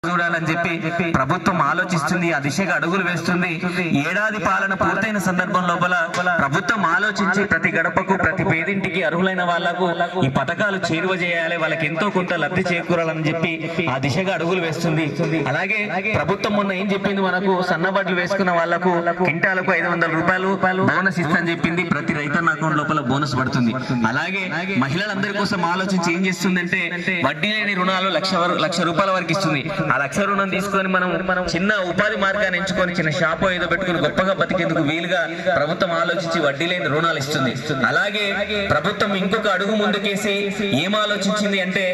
చూడాలని చెప్పి ప్రభుత్వం ఆలోచిస్తుంది, ఆ దిశగా అడుగులు వేస్తుంది. ఏడాది పాలన పూర్తయిన సందర్భం లోపల ప్రభుత్వం ఆలోచించి ప్రతి గడపకు ప్రతి పేదింటికి అర్హులైన వాళ్లకు ఈ పథకాలు చేరువ చేయాలి, వాళ్ళకి ఎంతో కొంత లబ్ధి చేకూరాలని చెప్పి ఆ దిశగా అడుగులు వేస్తుంది. అలాగే ప్రభుత్వం మొన్న ఏం చెప్పింది, మనకు సన్నబడ్లు వేసుకున్న వాళ్లకు క్వింటాలకు 500 రూపాయలు బోనస్ ఇస్తని చెప్పింది. ప్రతి రైతన్న అకౌంట్ లోపల బోనస్ పడుతుంది. అలాగే మహిళలందరి కోసం ఆలోచించి ఏం చేస్తుందంటే వడ్డీ లేని రుణాలు 1,00,000 రూపాయల వరకు ఇస్తుంది. ఆ 1,00,000 రుణం తీసుకొని మనం చిన్న ఉపాధి మార్గాన్ని ఎంచుకొని చిన్న షాపో ఏదో పెట్టుకుని గొప్పగా బతికేందుకు వీలుగా ప్రభుత్వం ఆలోచించి వడ్డీ లేని రుణాలు ఇస్తుంది. అలాగే ప్రభుత్వం ఇంకొక అడుగు ముందుకేసి ఏం ఆలోచించింది అంటే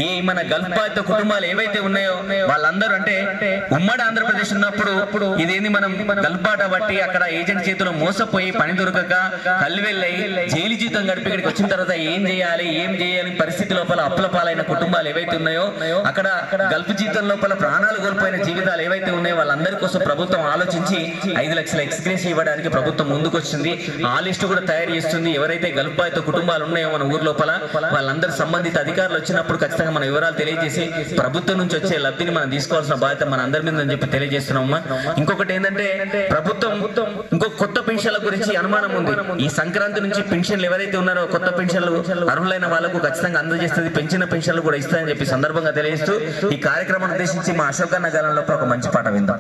ఈ మన గల్ఫ్ బాధిత కుటుంబాలు ఏవైతే ఉన్నాయో వాళ్ళందరూ అంటే ఉమ్మడి ఆంధ్రప్రదేశ్ ఉన్నప్పుడు ఇదేంది మనం గల్ఫ్ బాట బట్టి అక్కడ ఏజెంట్ చేతిలో మోసపోయి పని దొరకక కల్వెళ్ళై జైలు జీతం గడిపి ఇక్కడికి వచ్చిన తర్వాత ఏం చేయాలి పరిస్థితి లోపల అప్పుల పాలైన కుటుంబాలు ఏవైతే ఉన్నాయో అక్కడ గల్ఫ్ జీతం లోపల ప్రాణాలు కోల్పోయిన జీవితాలు ఏవైతే ఉన్నాయో వాళ్ళందరి కోసం ప్రభుత్వం ఆలోచించి 5 లక్షల ఎక్స్గ్రేస్ ఇవ్వడానికి ప్రభుత్వం ముందుకు వచ్చింది. ఆ లిస్టు కూడా తయారు చేస్తుంది. ఎవరైతే గల్ఫ్ బాధిత కుటుంబాలు ఉన్నాయో మన ఊరు లోపల వాళ్ళందరూ సంబంధిత అధికారులు వచ్చినప్పుడు ఖచ్చితంగా మన వివరాలు తెలియజేసి ప్రభుత్వం నుంచి వచ్చే లబ్ధిని మనం తీసుకోవాల్సిన బాధ్యత మన అందరి మీద అని చెప్పి తెలియజేస్తున్నామా. ఇంకొకటి ఏంటంటే ప్రభుత్వం ఇంకో కొత్త పెన్షన్ల గురించి అనుమానం ఉంది. ఈ సంక్రాంతి నుంచి పెన్షన్లు ఎవరైతే ఉన్నారో కొత్త పెన్షన్లు అర్హులైన వాళ్ళకు ఖచ్చితంగా అందజేస్తుంది. పెంచిన పెన్షన్లు కూడా ఇస్తాయని చెప్పి సందర్భంగా తెలియజేస్తూ ఈ కార్యక్రమాన్ని ఉద్దేశించి మా అశోక్ అన్న గాలంలో ఒక మంచి పాట విందాం.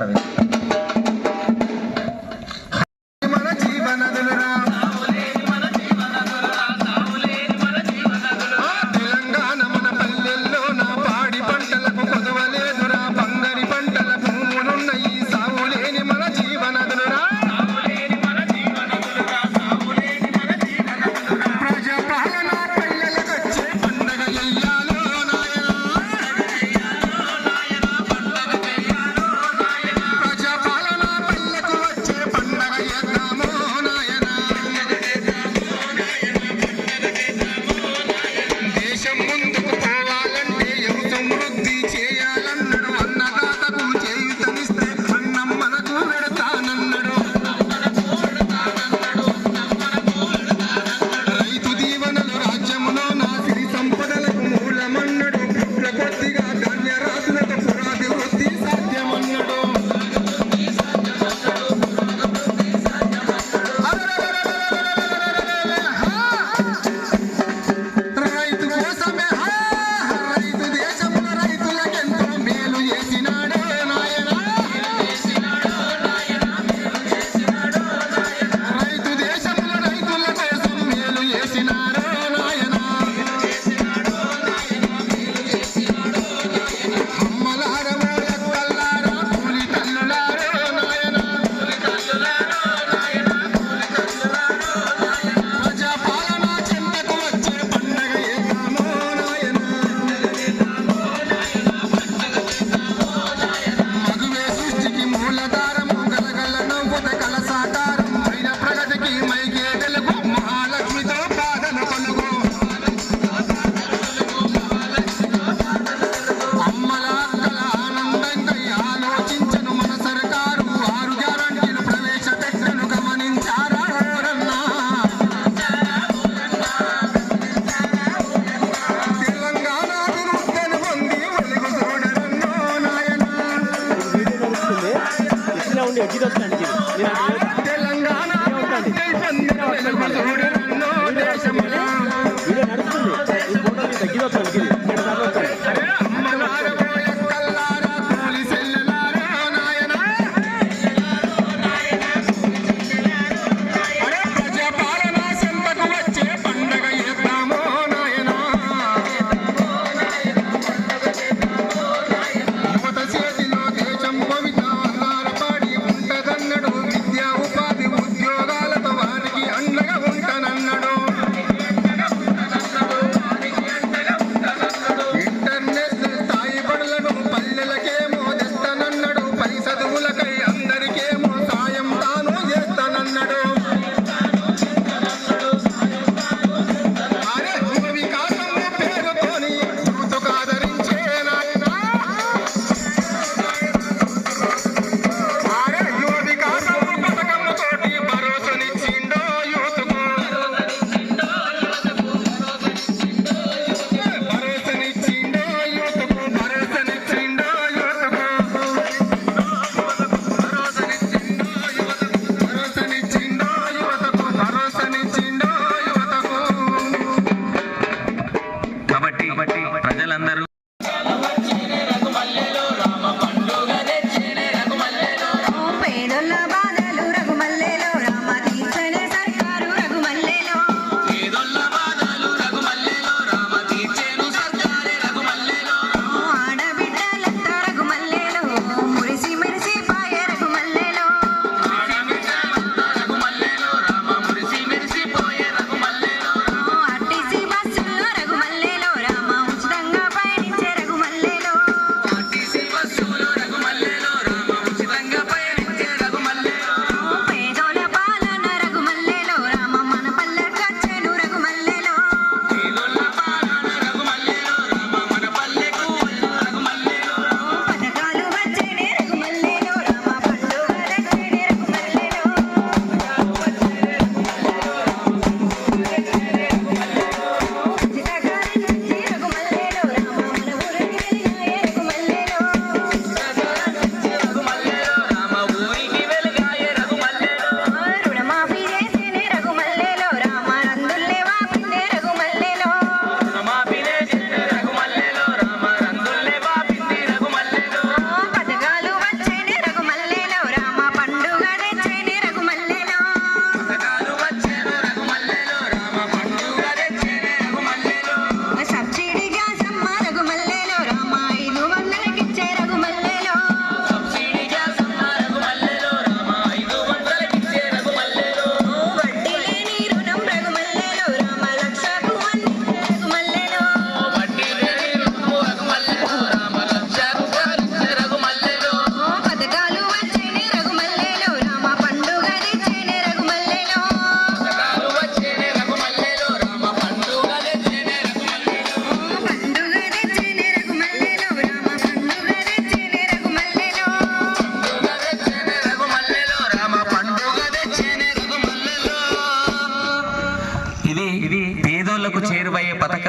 విద్యా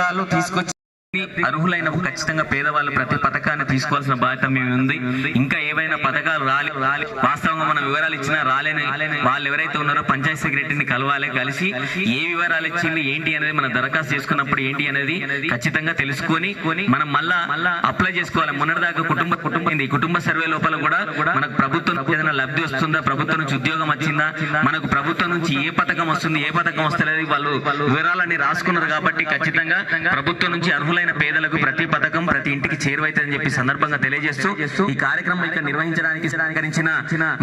పథకాలు తీసుకొచ్చి అర్హులైన ఖచ్చితంగా పేదవాళ్ళు ప్రతి పథకాన్ని తీసుకోవాల్సిన బాధ్యత మేము ఉంది. ఇంకా ఏవైనా పథకాలు రాలి వాస్తవంగా మనం వివరాలు ఇచ్చినా రాలేని వాళ్ళు ఎవరైతే ఉన్నారో పంచాయతీ సెక్రటరీని కలవాలి, కలిసి ఏ వివరాలు ఇచ్చింది ఏంటి అనేది మనం దరఖాస్తు చేసుకున్నప్పుడు ఏంటి అనేది ఖచ్చితంగా తెలుసుకొని మనం మళ్ళా అప్లై చేసుకోవాలి. మొన్నటిదాకా కుటుంబ సర్వే లోపల కూడా మనకు ప్రభుత్వం ఏదైనా లబ్ధి వస్తుందా, ప్రభుత్వం నుంచి ఉద్యోగం వచ్చిందా, మనకు ప్రభుత్వం నుంచి ఏ పథకం వస్తుంది, ఏ పథకం వస్తలేదు వాళ్ళు వివరాలన్నీ రాసుకున్నారు. కాబట్టి ఖచ్చితంగా ప్రభుత్వం నుంచి అర్హులైన పేదలకు ప్రతి పథకం ప్రతి ఇంటికి చేరువైతుందని చెప్పి సందర్భంగా తెలియజేస్తూ ఈ కార్యక్రమం ఇక్కడ నిర్వహించడానికి సహకరించిన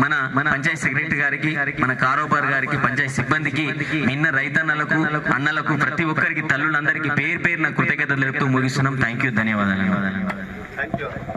మన పంచాయతీ సెక్రటరీ గారికి, మన కారోబార్ గారికి, పంచాయతీ సిబ్బందికి, నిన్న రైతన్నలకు, అన్నలకు, ప్రతి ఒక్కరికి, తల్లులందరికీ పేరున కృతజ్ఞతలు తెలుపుతూ ముగిస్తున్నాం. థ్యాంక్ యూ, ధన్యవాదాలు.